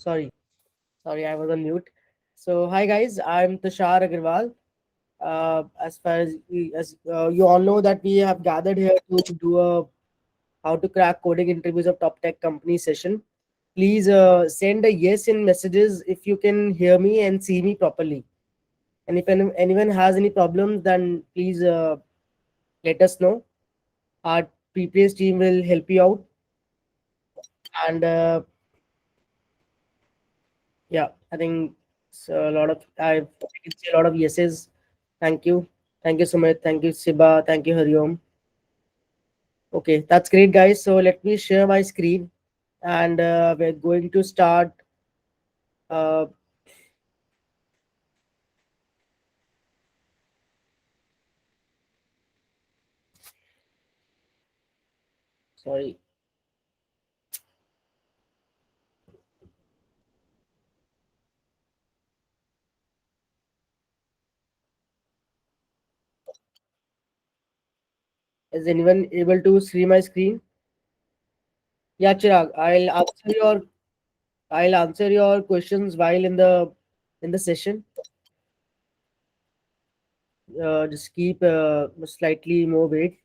Sorry, sorry, I was on mute. So, hi guys, I'm Tushar Agarwal. As far as you all know that we have gathered here to do a how to crack coding interviews of top tech company session. Please send a yes in messages if you can hear me and see me properly. And if anyone has any problems, then please let us know. Our previous team will help you out. And yeah, I think it's a lot of I can see a lot of yeses. Thank you. Thank you, Sumit. Thank you, Siba. Thank you, Hariom. Okay, that's great, guys. So let me share my screen and we're going to start. Uh, Sorry. Is anyone able to see my screen? Yeah, Chirag. I'll answer your questions while in the session. Just keep slightly more wait.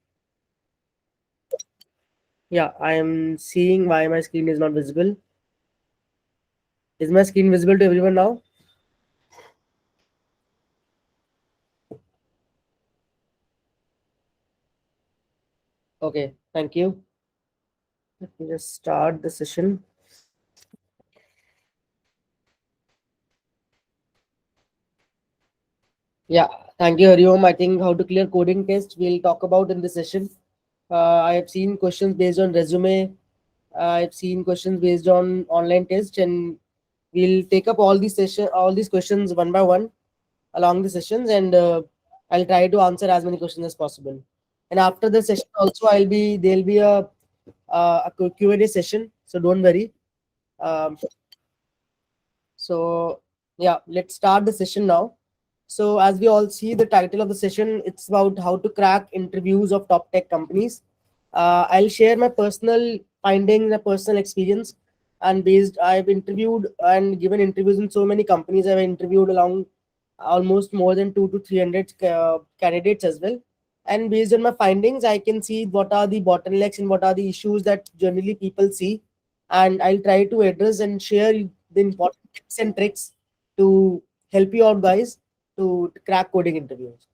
Yeah, I am seeing why my screen is not visible. Is my screen visible to everyone now? Okay, thank you. Let me just start the session. Yeah, thank you, Hariom. I think how to clear coding test we'll talk about in this session. I have seen questions based on resume. I've seen questions based on online test, and we'll take up all these questions one by one along the sessions, and I'll try to answer as many questions as possible. And after the session, also there'll be a Q&A session, so don't worry. Um, So, yeah, let's start the session now. So, as we all see, the title of the session it's about how to crack interviews of top tech companies. I'll share my personal findings, my personal experience, and based I've interviewed and given interviews in so many companies. I've interviewed along almost more than 2 to 300 candidates as well. And based on my findings, I can see what are the bottlenecks and what are the issues that generally people see, and I'll try to address and share the important tips and tricks to help you out, guys, to crack coding interviews.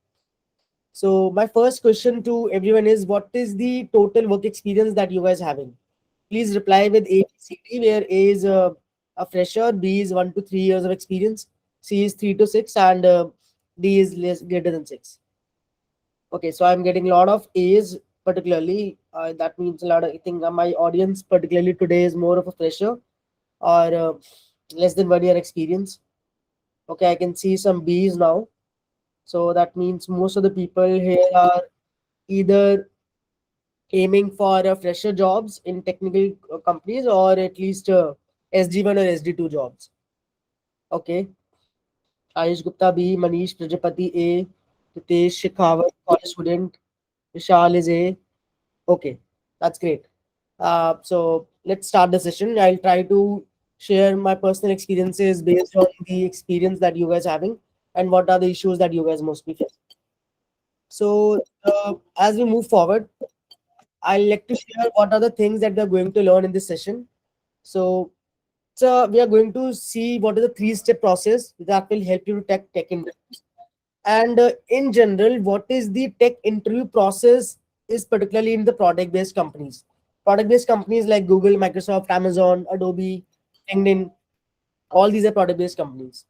So my first question to everyone is, what is the total work experience that you guys having? Please reply with A, B, C, D, where A is a fresher, B is 1 to 3 years of experience, C is 3 to 6, and D is greater than 6. Okay, so I'm getting a lot of A's particularly. That means a lot of, I think my audience particularly today is more of a fresher or less than 1 year experience. Okay, I can see some B's now. So that means most of the people here are either aiming for fresher jobs in technical companies or at least SG1 or SD2 jobs. Okay, Ayush Gupta B, Manish Prajapati A, Ritesh Shekhawat, college student, Vishal is A. Okay, that's great. So let's start the session. I'll try to share my personal experiences based on the experience that you guys having and what are the issues that you guys mostly face. So as we move forward, I'd like to share what are the things that we're going to learn in this session. So, we are going to see what is the three-step process that will help you to tech interviews. And in general, what is the tech interview process is particularly in the product-based companies. Product-based companies like Google, Microsoft, Amazon, Adobe, LinkedIn, all these are product-based companies.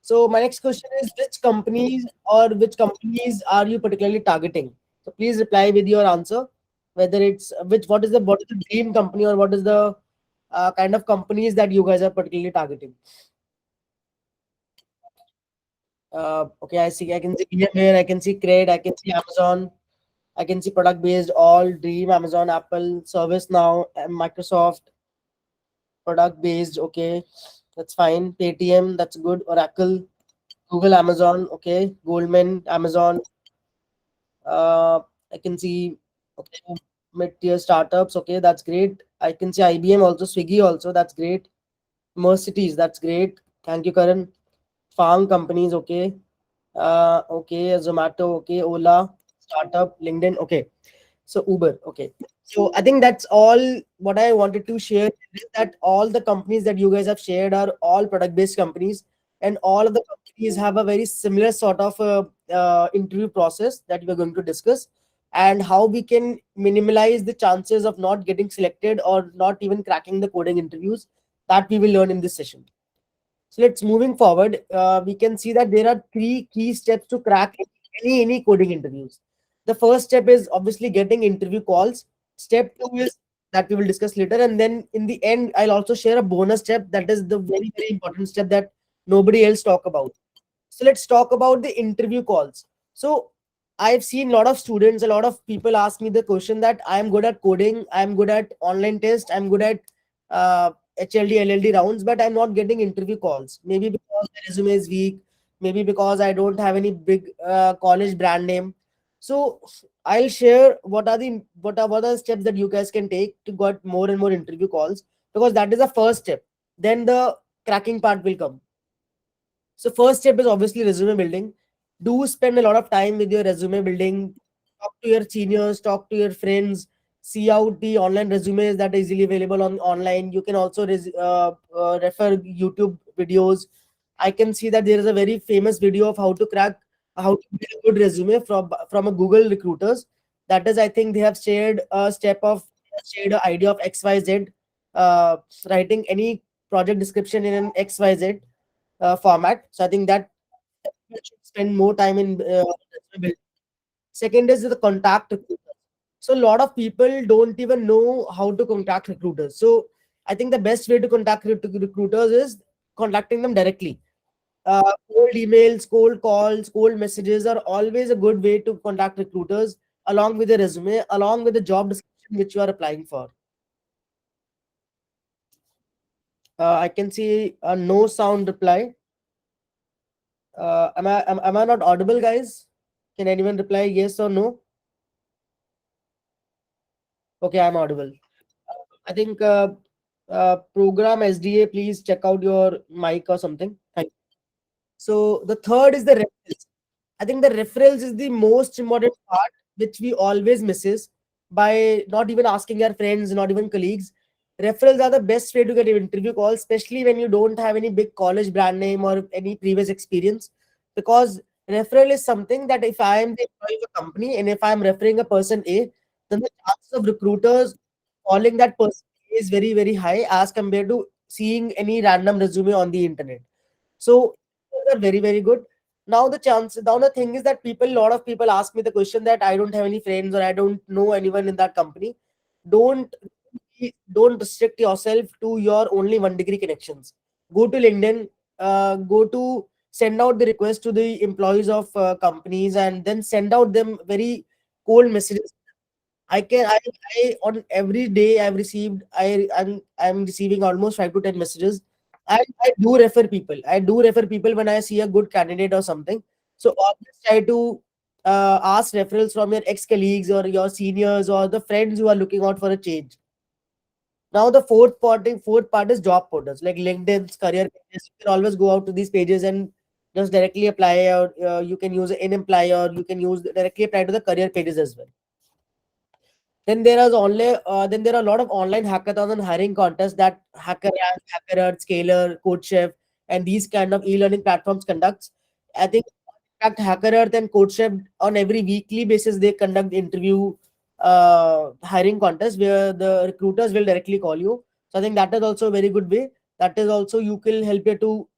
So my next question is, which companies are you particularly targeting? So please reply with your answer, whether it's what is the dream company or what is the kind of companies that you guys are particularly targeting. Okay, I can see VMware, I can see Cred, I can see Amazon, I can see product based, all Dream, Amazon, Apple, ServiceNow, and Microsoft, product based. Okay, that's fine. Paytm, that's good. Oracle, Google, Amazon. Okay, Goldman, Amazon. Uh, I can see. Okay, mid tier startups. Okay, that's great. I can see IBM also, Swiggy also. That's great. Mercedes, that's great. Thank you, Karan. Farm companies, okay. Okay, Zomato, okay, Ola, startup, LinkedIn, okay. So Uber, okay. So I think that's all what I wanted to share is that all the companies that you guys have shared are all product-based companies, and all of the companies have a very similar sort of interview process that we're going to discuss, and how we can minimize the chances of not getting selected or not even cracking the coding interviews that we will learn in this session. So let's moving forward. We can see that there are three key steps to crack any coding interviews. The first step is obviously getting interview calls. Step two is that we will discuss later, and then in the end, I'll also share a bonus step that is the very important step that nobody else talk about. So let's talk about the interview calls. So I've seen a lot of students, a lot of people ask me the question that I'm good at coding, I'm good at online test, I'm good at HLD, LLD rounds, but I'm not getting interview calls. Maybe because the resume is weak, maybe because I don't have any big college brand name. So I'll share what are the steps that you guys can take to get more and more interview calls, because that is the first step. Then the cracking part will come. So first step is obviously resume building. Do spend a lot of time with your resume building. Talk to your seniors, talk to your friends, see out the online resumes that are easily available on online. You can also refer YouTube videos. I can see that there is a very famous video of how to build a good resume from a Google recruiters. That is, I think they have shared an idea of XYZ, uh, writing any project description in an XYZ format. So I think that we should spend more time in resume building. Second is the contact recruiters. So a lot of people don't even know how to contact recruiters. So I think the best way to contact recruiters is contacting them directly. Cold emails, cold calls, cold messages are always a good way to contact recruiters, along with the resume, along with the job description which you are applying for. I can see a no sound reply. Am I not audible, guys? Can anyone reply yes or no? Okay, I'm audible. I think program SDA, please check out your mic or something. Thank you. So the third is the referrals. I think the referrals is the most important part, which we always misses by not even asking our friends, not even colleagues. Referrals are the best way to get an interview call, especially when you don't have any big college brand name or any previous experience. Because referral is something that if I am the employee of a company and if I'm referring a person A, then the chances of recruiters calling that person is very high as compared to seeing any random resume on the internet. So those are very good. Now the thing is that a lot of people ask me the question that I don't have any friends or I don't know anyone in that company. Don't don't restrict yourself to your only one degree connections. Go to LinkedIn, go to send out the request to the employees of companies, and then send out them very cold messages. I on every day I've received I'm receiving almost 5 to 10 messages. I do refer people. I do refer people when I see a good candidate or something. So always try to ask referrals from your ex-colleagues or your seniors or the friends who are looking out for a change. Now the fourth part is job portals like LinkedIn's career pages. You can always go out to these pages and just directly apply, or you can use an apply, or you can use directly apply to the career pages as well. Then there are a lot of online hackathons and hiring contests that HackerRank, HackerEarth, Scalar, CodeChef, and these kind of e-learning platforms conducts. I think in fact HackerEarth and CodeChef on every weekly basis they conduct interview hiring contests where the recruiters will directly call you. So I think that is also a very good way. That is also you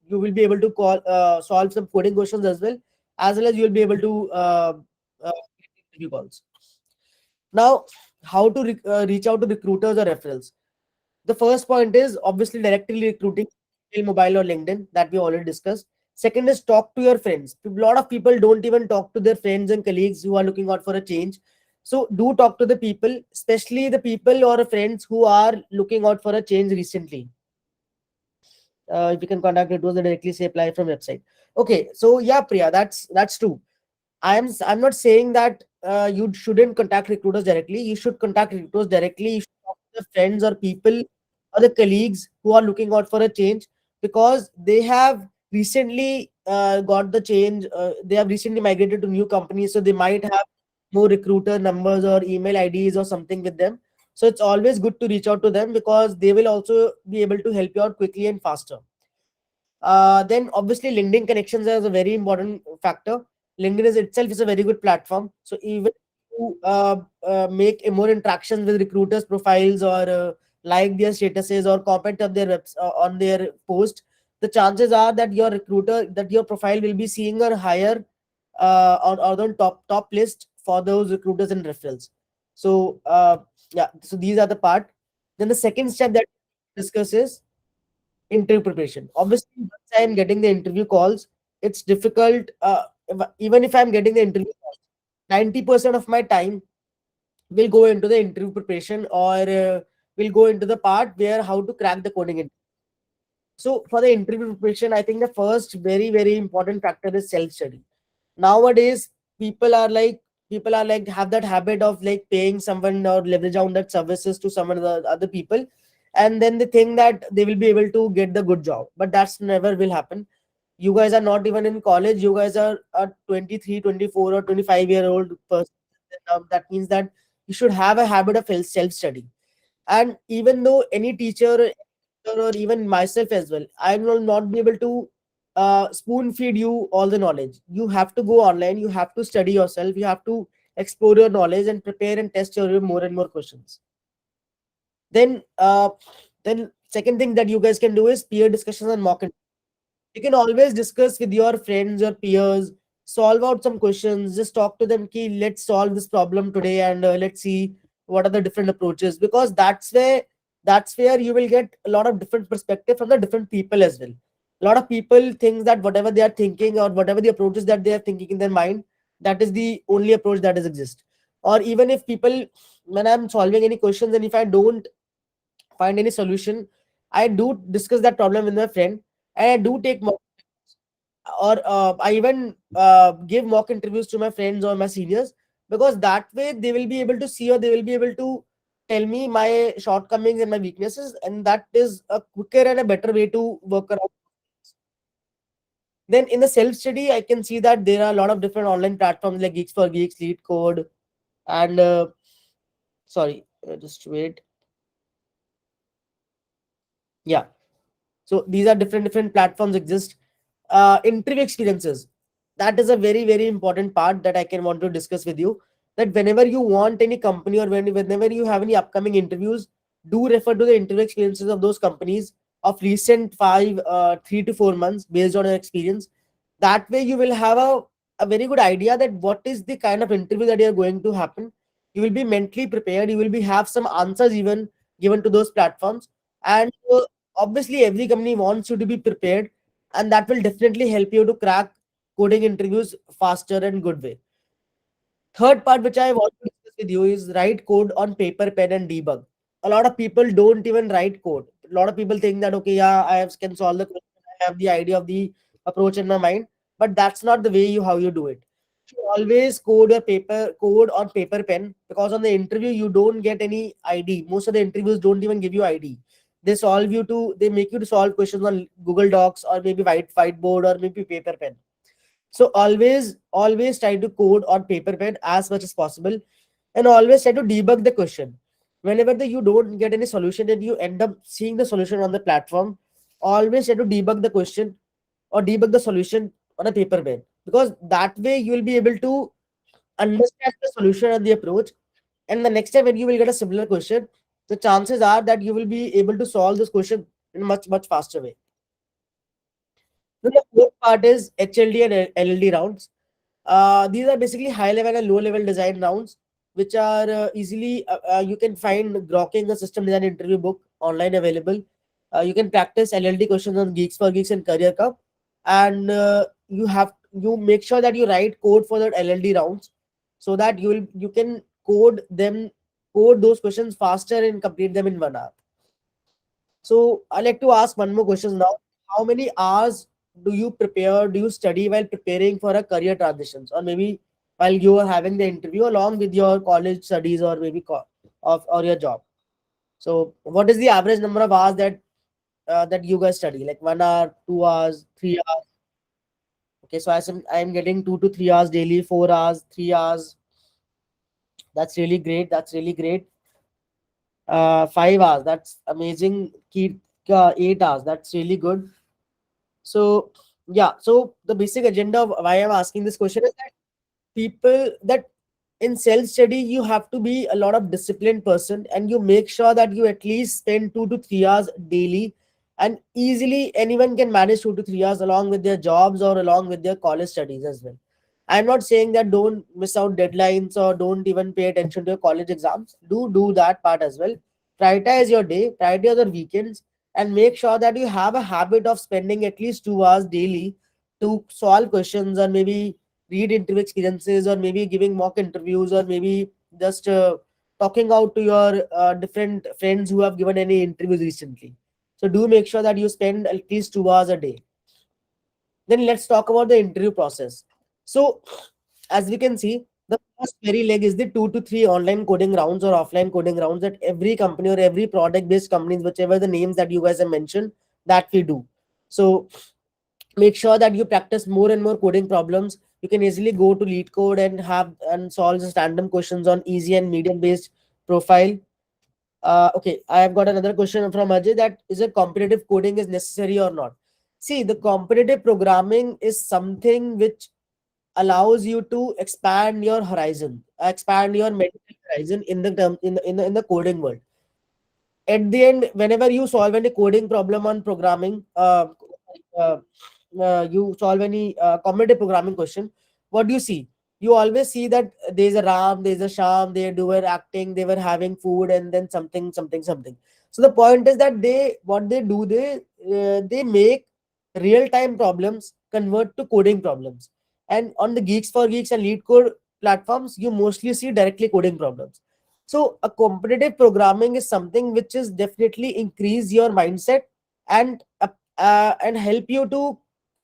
will be able to solve some coding questions as well as you will be able to get interview calls. Now, how to reach out to recruiters or referrals? The first point is obviously directly recruiting, email, mobile, or LinkedIn that we already discussed. Second is talk to your friends. A lot of people don't even talk to their friends and colleagues who are looking out for a change. So do talk to the people, especially the people or friends who are looking out for a change recently. If you can contact it, those that directly say apply from website. Okay, so yeah, Priya, that's true. I'm not saying that you shouldn't contact recruiters directly. You should contact recruiters directly. You should talk to the friends or people or the colleagues who are looking out for a change. because they have recently got the change. They have recently migrated to new companies, so they might have more recruiter numbers or email IDs or something with them. So it's always good to reach out to them because they will also be able to help you out quickly and faster. Then obviously LinkedIn connections is a very important factor. LinkedIn is itself is a very good platform. So even to make more interactions with recruiters profiles or like their statuses or comment on their on their post, the chances are that your recruiter that your profile will be seeing a higher or the top list for those recruiters and referrals. So yeah, so these are the part. Then the second step that discuss is interview preparation. Obviously, once I am getting the interview calls, it's difficult. Even if I'm getting the interview calls, 90% of my time will go into the interview preparation or will go into the part where how to crack the coding. So for the interview preparation, I think the first very important factor is self study. Nowadays, people are like have that habit of like paying someone or leverage on that services to someone the other people, and then they think that they will be able to get the good job, but that's never will happen. You guys are not even in college. You guys are a 23, 24, or 25-year-old person. That means that you should have a habit of self study. And even though any teacher or even myself as well, I will not be able to spoon feed you all the knowledge. You have to go online, you have to study yourself, you have to explore your knowledge and prepare and test your more and more questions. Then second thing that you guys can do is peer discussions and you can always discuss with your friends or peers, solve out some questions, just talk to them ki let's solve this problem today and let's see what are the different approaches, because that's where you will get a lot of different perspective from the different people as well. A lot of people think that whatever they are thinking or whatever the approaches that they are thinking in their mind, that is the only approach that is exist. Or even if people, when I'm solving any questions and if I don't find any solution, I do discuss that problem with my friend, and I do take or I even give mock interviews to my friends or my seniors, because that way they will be able to see or they will be able to tell me my shortcomings and my weaknesses, and that is a quicker and a better way to work around. Then in the self study, I can see that there are a lot of different online platforms like Geeks for Geeks, Lead Code, and sorry, just wait. Yeah, so these are different platforms exist. Interview experiences, that is a very important part that I can want to discuss with you. That whenever you want any company or whenever you have any upcoming interviews, do refer to the interview experiences of those companies of recent 3 to 4 months based on your experience. That way you will have a very good idea that what is the kind of interview that you are going to happen. You will be mentally prepared, you will be have some answers even given to those platforms. And obviously every company wants you to be prepared, and that will definitely help you to crack coding interviews faster and good way. Third part which I want to discuss with you is write code on paper, pen, and debug. A lot of people don't even write code. A lot of people think that okay, yeah, can solve the question, I have the idea of the approach in my mind, but that's not the way you how you do it. You always code on paper, pen, because on the interview you don't get any ID. Most of the interviews don't even give you ID. They make you to solve questions on Google Docs or maybe whiteboard or maybe paper pen. So always try to code on paper pen as much as possible, and always try to debug the question. Whenever you don't get any solution and you end up seeing the solution on the platform, always try to debug the question or debug the solution on a paper pen, because that way you will be able to understand the solution and the approach. And the next time when you will get a similar question, the chances are that you will be able to solve this question in a much faster way. Then the fourth part is HLD and LLD rounds. These are basically high level and low level design rounds, which are easily you can find grokking the system design interview book online available. You can practice LLD questions on Geeks for Geeks and Career Cup, and you make sure that you write code for that LLD rounds, so that you can code those questions faster and complete them in 1 hour. So I like to ask one more question now. How many hours do you study while preparing for a career transitions, or maybe while you are having the interview along with your college studies or maybe of or your job? So what is the average number of hours that that you guys study, like 1 hour, 2 hours, 3 hours? Okay, so I'm getting 2 to 3 hours daily, 4 hours, 3 hours. That's really great. That's really great. 5 hours. That's amazing. Keep 8 hours. That's really good. So yeah. So the basic agenda of why I'm asking this question is that people that in self study you have to be a lot of disciplined person, and you make sure that you at least spend 2 to 3 hours daily, and easily anyone can manage 2 to 3 hours along with their jobs or along with their college studies as well. I'm not saying that don't miss out deadlines or don't even pay attention to your college exams. Do that part as well. Prioritize your day, prioritize your weekends, and make sure that you have a habit of spending at least 2 hours daily to solve questions, or maybe read interview experiences, or maybe giving mock interviews, or maybe just talking out to your different friends who have given any interviews recently. So do make sure that you spend at least 2 hours a day. Then let's talk about the interview process. So as we can see, the first very leg is the 2 to 3 online coding rounds or offline coding rounds that every company or every product based companies, whichever the names that you guys have mentioned, that we do. So make sure that you practice more and more coding problems. You can easily go to lead code and have and solve just random questions on easy and medium based profile. Okay, I have got another question from Ajay, that is a competitive coding is necessary or not? See, the competitive programming is something which allows you to expand your horizon, expand your mental horizon in the term in the coding world. At the end, whenever you solve any coding problem on programming, uh, you solve any cognitive programming question, what do you see? You always see that there's a Ram, there's a Sham, they were acting, they were having food, and then something, something, something. So the point is that what they do, they make real time problems convert to coding problems. And on the Geeks for Geeks and Lead Code platforms, you mostly see directly coding problems. So a competitive programming is something which is definitely increase your mindset, and and help you to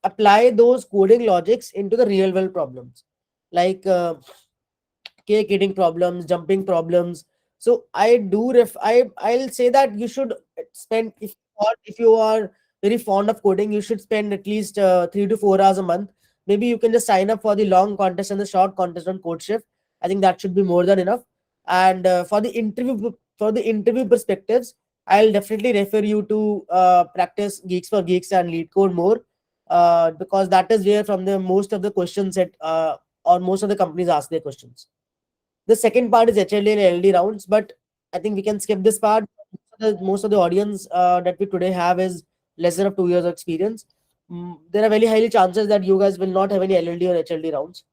apply those coding logics into the real world problems, like cake eating problems, jumping problems. So I'll say that you should spend, if you are very fond of coding, you should spend at least 3 to 4 hours a month. Maybe you can just sign up for the long contest and the short contest on CodeShift. I think that should be more than enough. And for the interview perspectives, I'll definitely refer you to practice Geeks for Geeks and Lead Code more, because that is where from the most of the questions that or most of the companies ask their questions. The second part is HLD and LD rounds, but I think we can skip this part. Most of the audience that we today have is less than of 2 years of experience. There are very highly chances that you guys will not have any LLD or HLD rounds.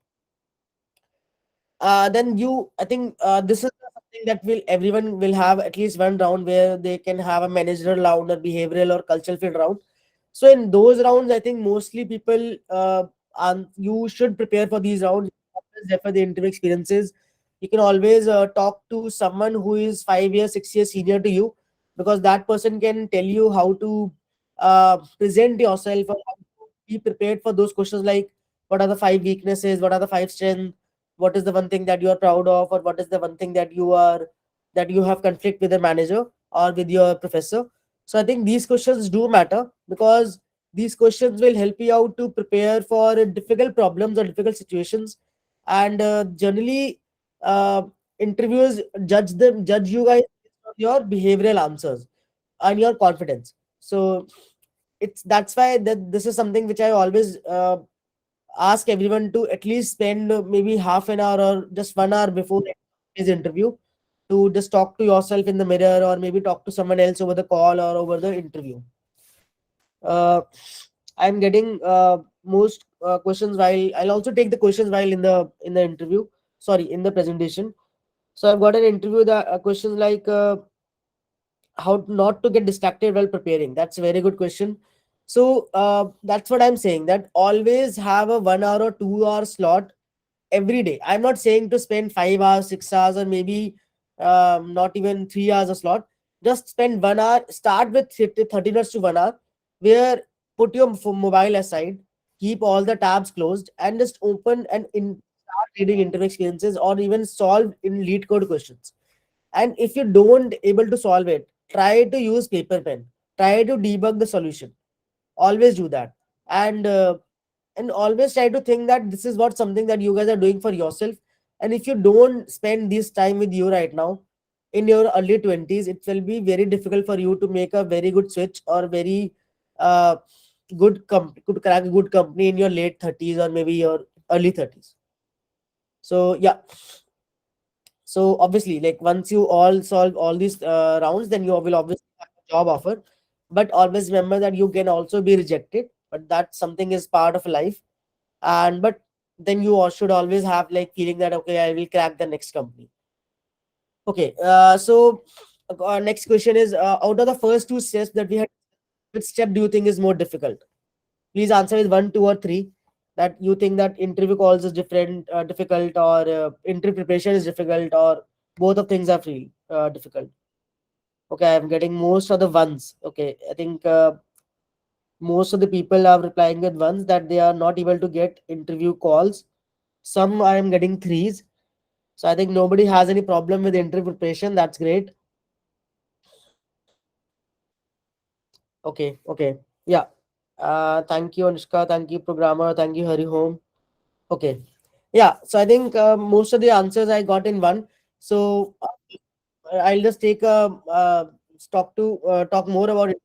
Then I think this is something that will everyone will have at least one round where they can have a managerial round or behavioral or cultural fit round. So in those rounds, I think mostly people and you should prepare for these rounds. Always refer the interview experiences. You can always talk to someone who is 5 years, 6 years senior to you, because that person can tell you how to present yourself, or how to be prepared for those questions, like what are the 5 weaknesses, what are the 5 strengths, what is the one thing that you are proud of, or what is the one thing that you have conflict with the manager or with your professor. So I think these questions do matter, because these questions will help you out to prepare for difficult problems or difficult situations. And generally, uh, interviewers judge you guys based on your behavioral answers and your confidence. So it's that's why that this is something which I always ask everyone to at least spend maybe half an hour or just 1 hour before his interview, to just talk to yourself in the mirror, or maybe talk to someone else over the call or over the interview. uh, I'm getting most questions while I'll also take the questions while in the interview, sorry, in the presentation. So I've got an interview that questions like how not to get distracted while preparing. That's a very good question. So that's what I'm saying, that always have a 1 hour or 2 hour slot every day. I'm not saying to spend 5 hours, 6 hours, or maybe not even 3 hours a slot. Just spend 1 hour, start with 30 minutes to 1 hour, where put your mobile aside, keep all the tabs closed, and just open and start reading interview experiences, or even solve in lead code questions. And if you don't able to solve it, try to use paper pen. try to debug the solution. Always do that. And always try to think that this is what something that you guys are doing for yourself. And if you don't spend this time with you right now in your early 20s, it will be very difficult for you to make a very good switch, or very uh, could crack a good company in your late 30s or maybe your early 30s. So yeah, so obviously, like, once you all solve all these rounds, then you will obviously have a job offer. But always remember that you can also be rejected, but that something is part of life. And but then you should always have like feeling that okay, I will crack the next company. Okay, so next question is, out of the first two steps that we had, which step do you think is more difficult? Please answer with one, two, or three. That you think that interview calls is difficult, or interview preparation is difficult, or both of things are free difficult. Okay, I'm getting most of the ones. Okay, I think most of the people are replying with ones, that they are not able to get interview calls. Some I am getting threes. So I think nobody has any problem with interview preparation. That's great. Okay, okay. Yeah. Thank you, Anushka. Thank you, programmer. Thank you, Hari Home. Okay. Yeah. So I think most of the answers I got in one. So I'll just take a talk more about it.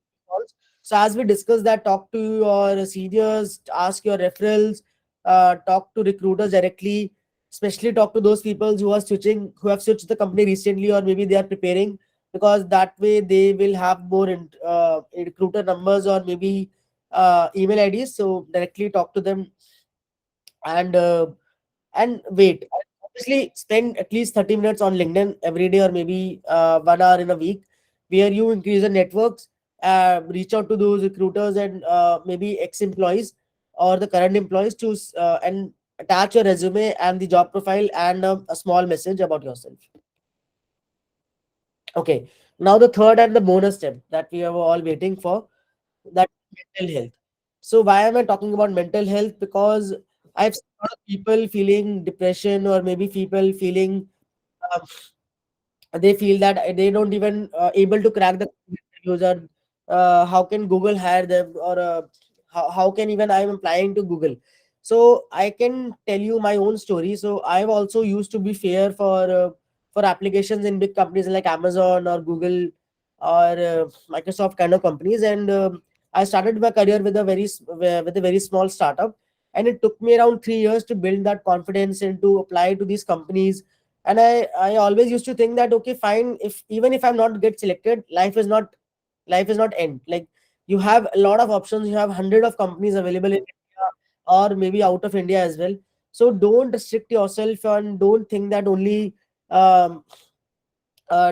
So as we discussed that, talk to your seniors, ask your referrals, talk to recruiters directly, especially talk to those people who have switched the company recently, or maybe they are preparing, because that way they will have more recruiter numbers, or maybe email IDs. So directly talk to them, and wait. Obviously, spend at least 30 minutes on LinkedIn every day, or maybe 1 hour in a week, where you increase the networks, reach out to those recruiters, and maybe ex-employees or the current employees, and attach your resume and the job profile, and a small message about yourself. Okay. Now the third and the bonus step that we are all waiting for, that mental health. So why am I talking about mental health? Because I've seen a lot of people feeling depression, or maybe people feeling um, they feel that they don't even able to crack the interviews, or how can Google hire them, or how can even I'm applying to Google. So I can tell you my own story. So I've also used to be fair for applications in big companies like Amazon or Google, or Microsoft kind of companies. And I started my career with with a very small startup, and it took me around 3 years to build that confidence and to apply to these companies. And I always used to think that okay, fine, if even if I'm not get selected, life is not end. Like, you have a lot of options, you have hundred of companies available in India, or maybe out of India as well. So don't restrict yourself, and don't think that only um,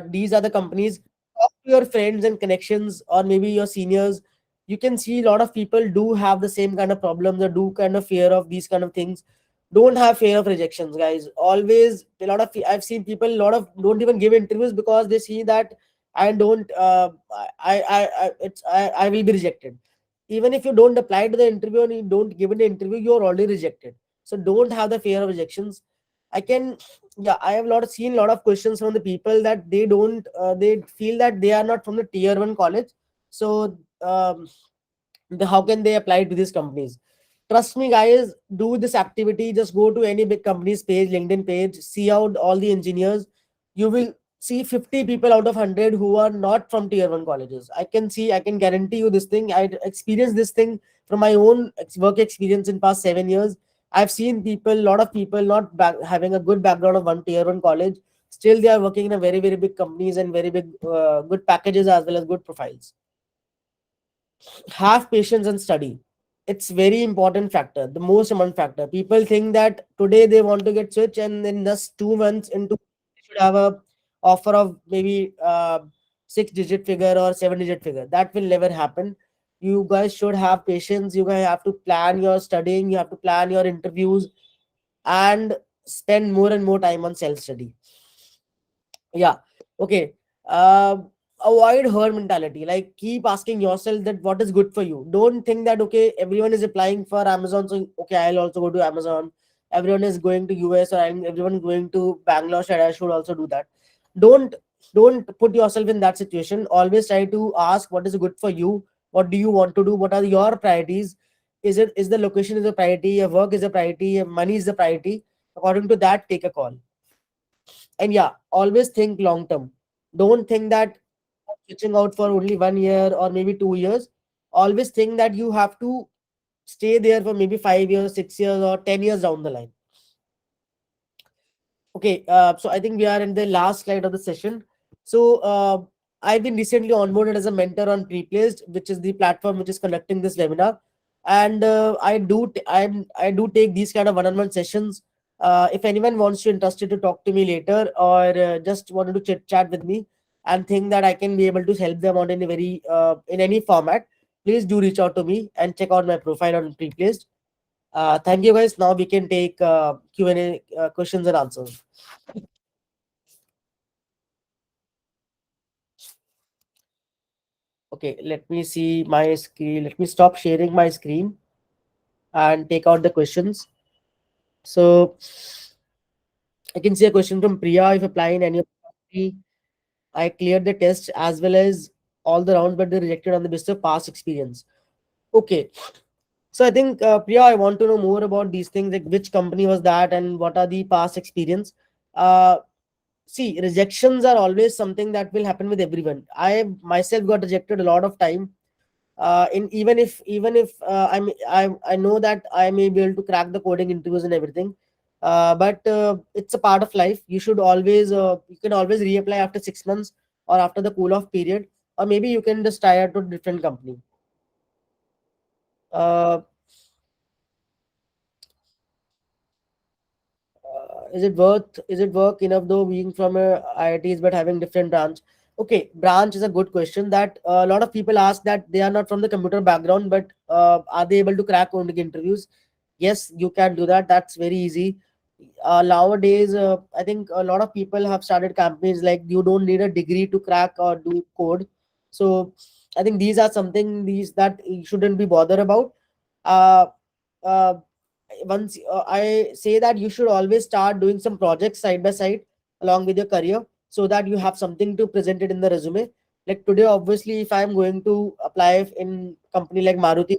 these are the companies. Talk to your friends and connections, or maybe your seniors. You can see a lot of people do have the same kind of problems, or do kind of fear of these kind of things. Don't have fear of rejections, guys. Always, I've seen people, a lot of don't even give interviews because they see that I don't I will be rejected. Even if you don't apply to the interview and you don't give an interview, you're already rejected. So don't have the fear of rejections. I can Yeah, I have seen a lot of questions from the people that they feel that they are not from the tier one college. So how can they apply to these companies? Trust me, guys, do this activity. Just go to any big company's page, LinkedIn page, see out all the engineers. You will see 50 people out of 100 who are not from tier one colleges. I can guarantee you this thing. I experienced this thing from my own work experience in past 7 years. I've seen people, a lot of people not having a good background of one tier one college. Still, they are working in a very, very big companies, and very big, good packages, as well as good profiles. Have patience and study. It's very important factor, the most important factor. People think that today they want to get switch, and then just 2 months into they should have a offer of maybe 6-digit figure or 7-digit figure. That will never happen. You guys should have patience. You guys have to plan your studying, you have to plan your interviews, and spend more and more time on self study. Yeah. Okay. Avoid herd mentality. Like, keep asking yourself that what is good for you. Don't think that okay, everyone is applying for Amazon, so okay, I'll also go to Amazon. Everyone is going to US, or everyone going to Bangalore, so I should also do that. Don't don't put yourself in that situation. Always try to ask what is good for you. What do you want to do? What are your priorities? Is the location is a priority? Your work is a priority? Your money is a priority? According to that, take a call. And yeah, always think long term. Don't think that switching out for only 1 year or maybe 2 years. Always think that you have to stay there for maybe 5 years, 6 years, or 10 years down the line. Okay, so I think we are in the last slide of the session. So I've been recently onboarded as a mentor on Preplaced, which is the platform which is conducting this webinar, and I do take these kind of one-on-one sessions. If anyone wants to interested to talk to me later, or just wanted to chit chat with me and think that I can be able to help them out in a very in any format, please do reach out to me and check out my profile on Preplaced. Thank you guys. Now we can take Q&A, questions and answers. Okay, let me see my screen. Let me stop sharing my screen and take out the questions. So I can see a question from Priya. If applying any of the company, I cleared the test as well as all the rounds, but they rejected on the basis of past experience. Okay, so I think Priya, I want to know more about these things, like which company was that and what are the past experience. Uh, See, rejections are always something that will happen with everyone. I myself got rejected a lot of time. In even if I know that I may be able to crack the coding interviews and everything, but it's a part of life. You can always reapply after 6 months or after the cool off period, or maybe you can just try out to a different company. Uh, is it work enough though being from a IITs but having different branch? Okay, branch is a good question that a lot of people ask, that they are not from the computer background, but are they able to crack coding interviews? Yes, you can do that. That's very easy. Nowadays, I think a lot of people have started campaigns like you don't need a degree to crack or do code. So I think these are something these that you shouldn't be bothered about. Uh, uh, Once I say that you should always start doing some projects side by side along with your career, so that you have something to present it in the resume. Like today, obviously, if I'm going to apply in company like Maruti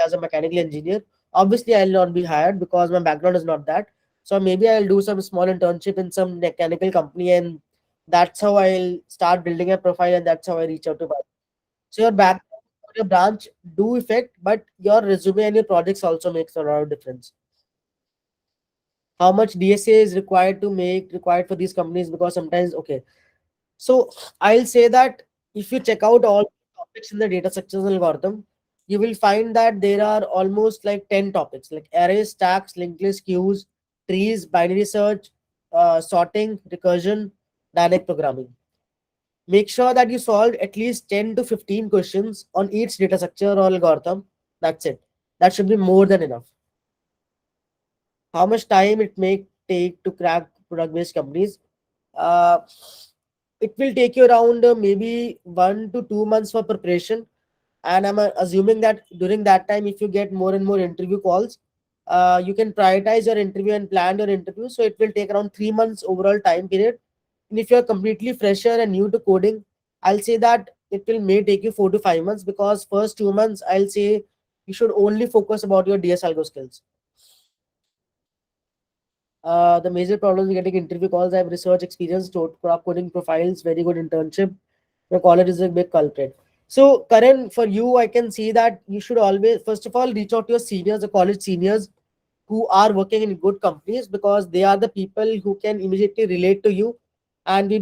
as a mechanical engineer, obviously I'll not be hired because my background is not that. So maybe I'll do some small internship in some mechanical company, and that's how I'll start building a profile, and that's how I reach out to. So your background or your branch do affect, but your resume and your projects also makes a lot of difference. How much DSA is required for these companies? Because sometimes, okay, so I'll say that if you check out all topics in the data structures algorithm, you will find that there are almost like 10 topics like arrays, stacks, linked list, queues, trees, binary search, sorting, recursion, dynamic programming. Make sure that you solve at least 10 to 15 questions on each data structure or algorithm. That's it. That should be more than enough. How much time it may take to crack product-based companies? Uh, it will take you around maybe 1 to 2 months for preparation, and I'm assuming that during that time, if you get more and more interview calls, you can prioritize your interview and plan your interview. So it will take around 3 months overall time period. And if you're completely fresher and new to coding, I'll say that it will may take you 4 to 5 months, because first 2 months I'll say you should only focus about your DS algo skills. The major problems with getting interview calls: I have research experience, crop coding profiles, very good internship. Your college is a big culprit. So, Karan, for you, I can see that you should always, first of all, reach out to your seniors, the college seniors who are working in good companies, because they are the people who can immediately relate to you, and will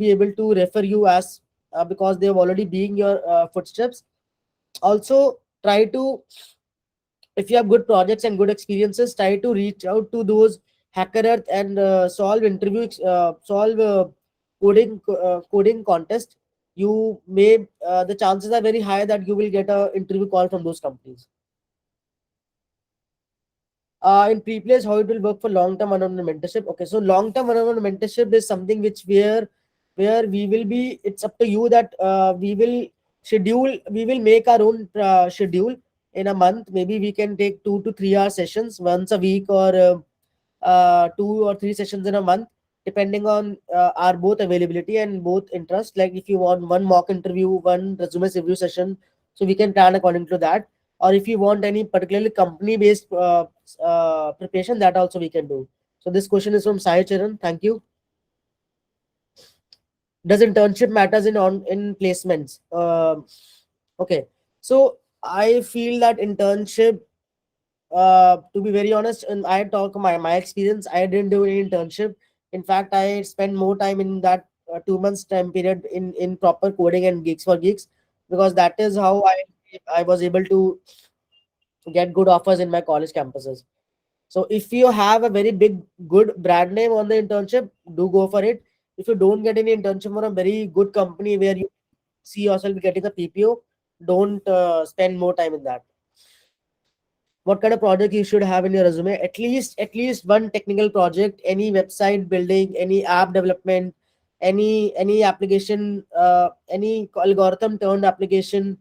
be able to refer you as because they have already been your footsteps. Also, try to, if you have good projects and good experiences, try to reach out to those hacker earth and solve coding contest. You may The chances are very high that you will get a interview call from those companies. In Preplace, how it will work for long-term one-on-one mentorship? Okay, so long-term one-on-one mentorship is something which where we will be. It's up to you that we will make our own schedule in a month. Maybe we can take 2 to 3 hour sessions once a week, or 2 or 3 sessions in a month. depending on our both availability and both interest. Like if you want one mock interview, one resume review session, so we can plan according to that. Or if you want any particularly company based preparation, that also we can do. So this question is from Sai Charan. Thank you. Does internship matters in placements? Okay, so I feel that internship, to be very honest, and I talk my experience, I didn't do any internship. In fact, I spent more time in that 2 months time period in proper coding and gigs for gigs, because that is how I was able to get good offers in my college campuses. So if you have a very big good brand name on the internship, do go for it. If you don't get any internship for a very good company where you see yourself getting a PPO, don't spend more time in that. What kind of project you should have in your resume? At least one technical project, any website building, any app development, any application, any algorithm turned application.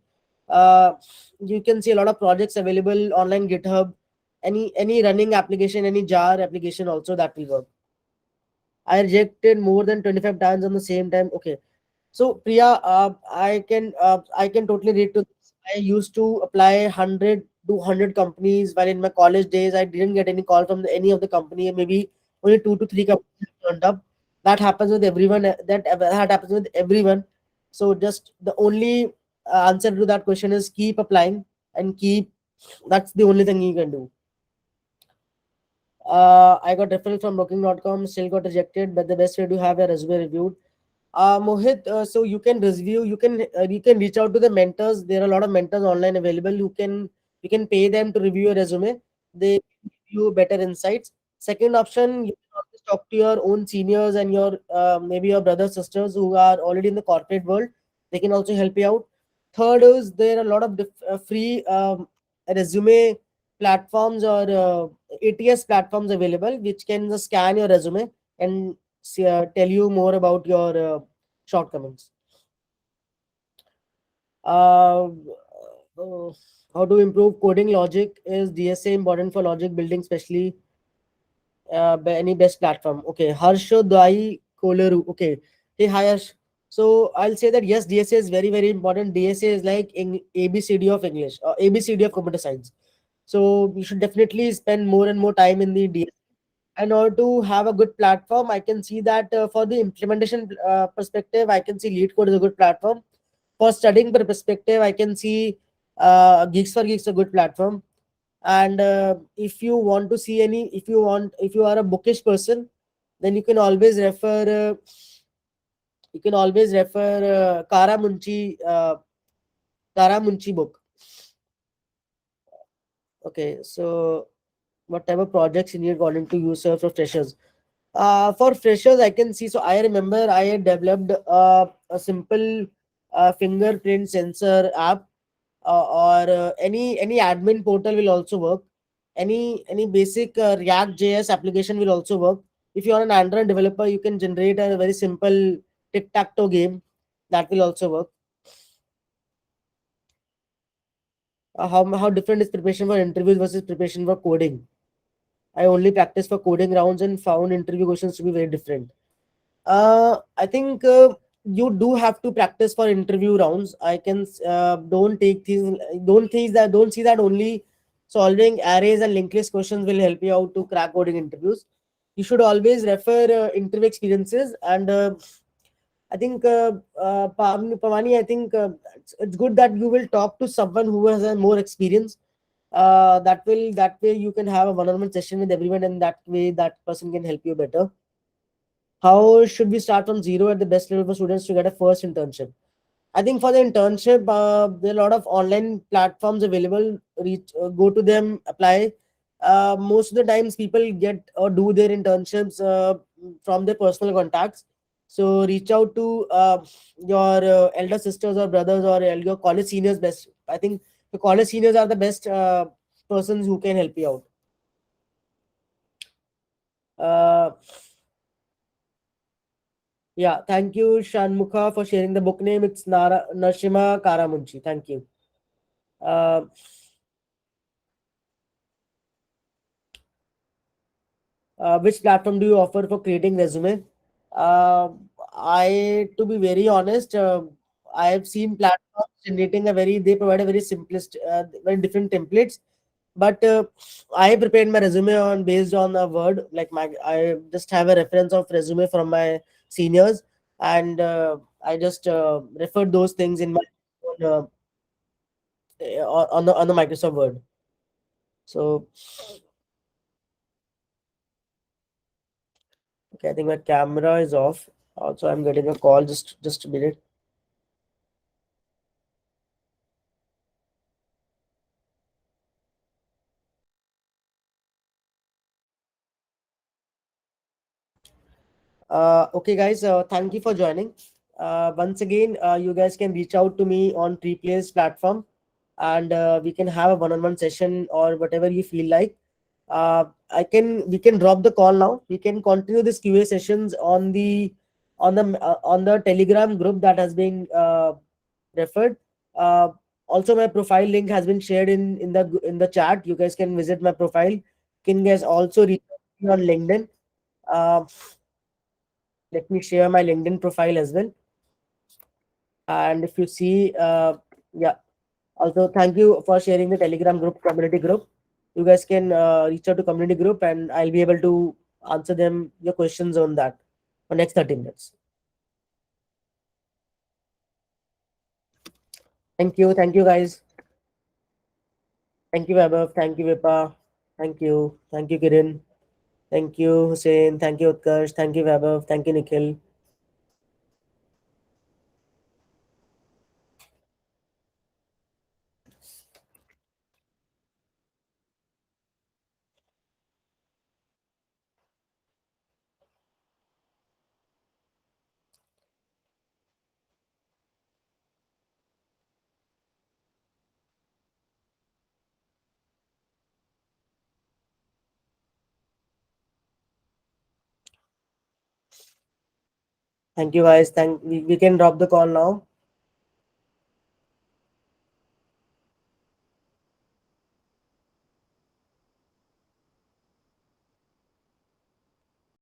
uh, you can see a lot of projects available online GitHub. Any running application, any jar application also, that will work. I rejected more than 25 times on the same time. Okay, so Priya, I can totally relate to this. I used to apply 100 companies, while in my college days I didn't get any call from any of the company. Maybe only 2 to 3 companies turned up. That happens with everyone. That happens with everyone. So just the only answer to that question is keep applying and keep. That's the only thing you can do. I got referral from booking.com, still got rejected, but the best way to have a resume reviewed. Mohit, so you can reach out to the mentors. There are a lot of mentors online available. You can pay them to review your resume. They give you better insights. Second option, you can always talk to your own seniors and your maybe your brothers sisters who are already in the corporate world. They can also help you out. Third is there are a lot of free resume platforms or ATS platforms available, which can just scan your resume and tell you more about your shortcomings. Uh, uh, how to improve coding logic? Is DSA important for logic building, especially any best platform? Okay, Harshodai Koleru. Okay, hey hi Harsh. So I'll say that yes, DSA is very important. DSA is like in ABCD of English or ABCD of computer science. So you should definitely spend more and more time in the DSA in order to have a good platform. I can see that for the implementation perspective, I can see LeetCode is a good platform. For studying perspective, I can see Geeks for Geeks a good platform. And if you are a bookish person, then you can always refer Kara Munchi book. Okay, so what type of projects you need according to you, sir, for freshers? For freshers, I can see. So I remember I had developed a simple fingerprint sensor app, or any admin portal will also work. Any basic React JS application will also work. If you are an Android developer, you can generate a very simple tic tac toe game that will also work. How different is preparation for interviews versus preparation for coding? I only practice for coding rounds and found interview questions to be very different. I think you do have to practice for interview rounds. I can don't see that only solving arrays and linked list questions will help you out to crack coding interviews. You should always refer interview experiences, and I think Pamani, I think it's good that you will talk to someone who has a more experience. That way you can have a one-on-one session with everyone, and that way that person can help you better. How should we start from zero at the best level for students to get a first internship? I think for the internship, there are a lot of online platforms available. Go to them, apply. Most of the times, people get or do their internships from their personal contacts. So reach out to your elder sisters or brothers or your college seniors. Best, I think the college seniors are the best persons who can help you out. Uh, Yeah, thank you, Shanmukha, for sharing the book name. It's Narasimha Karamunchi. Thank you. Uh, which platform do you offer for creating resume? Uh, to be very honest, I have seen platforms generating a they provide a very simplest, very different templates. But I prepared my resume on based on a word like I just have a reference of resume from my seniors, and I just referred those things in my on the Microsoft Word. So okay, I think my camera is off. Also, I'm getting a call. Just a minute. Okay, guys, thank you for joining. Once again, you guys can reach out to me on Triplay's platform, and we can have a one-on-one session or whatever you feel like. We can drop the call now. We can continue this QA sessions on on the Telegram group that has been referred. Uh, Also, my profile link has been shared in the chat. You guys can visit my profile. Can guys also reach out to me on LinkedIn. Uh, Let me share my LinkedIn profile as well. And if you see, yeah, also thank you for sharing the Telegram group, community group. You guys can reach out to community group, and I'll be able to answer them your questions on that for next 30 minutes. Thank you guys. Thank you, Vaibhav. Thank you, Vipa. Thank you, Kiran. Thank you, Hussein. Thank you, Utkarsh. Thank you, Vaibhav. Thank you, Nikhil. Thank you, guys. We can drop the call now.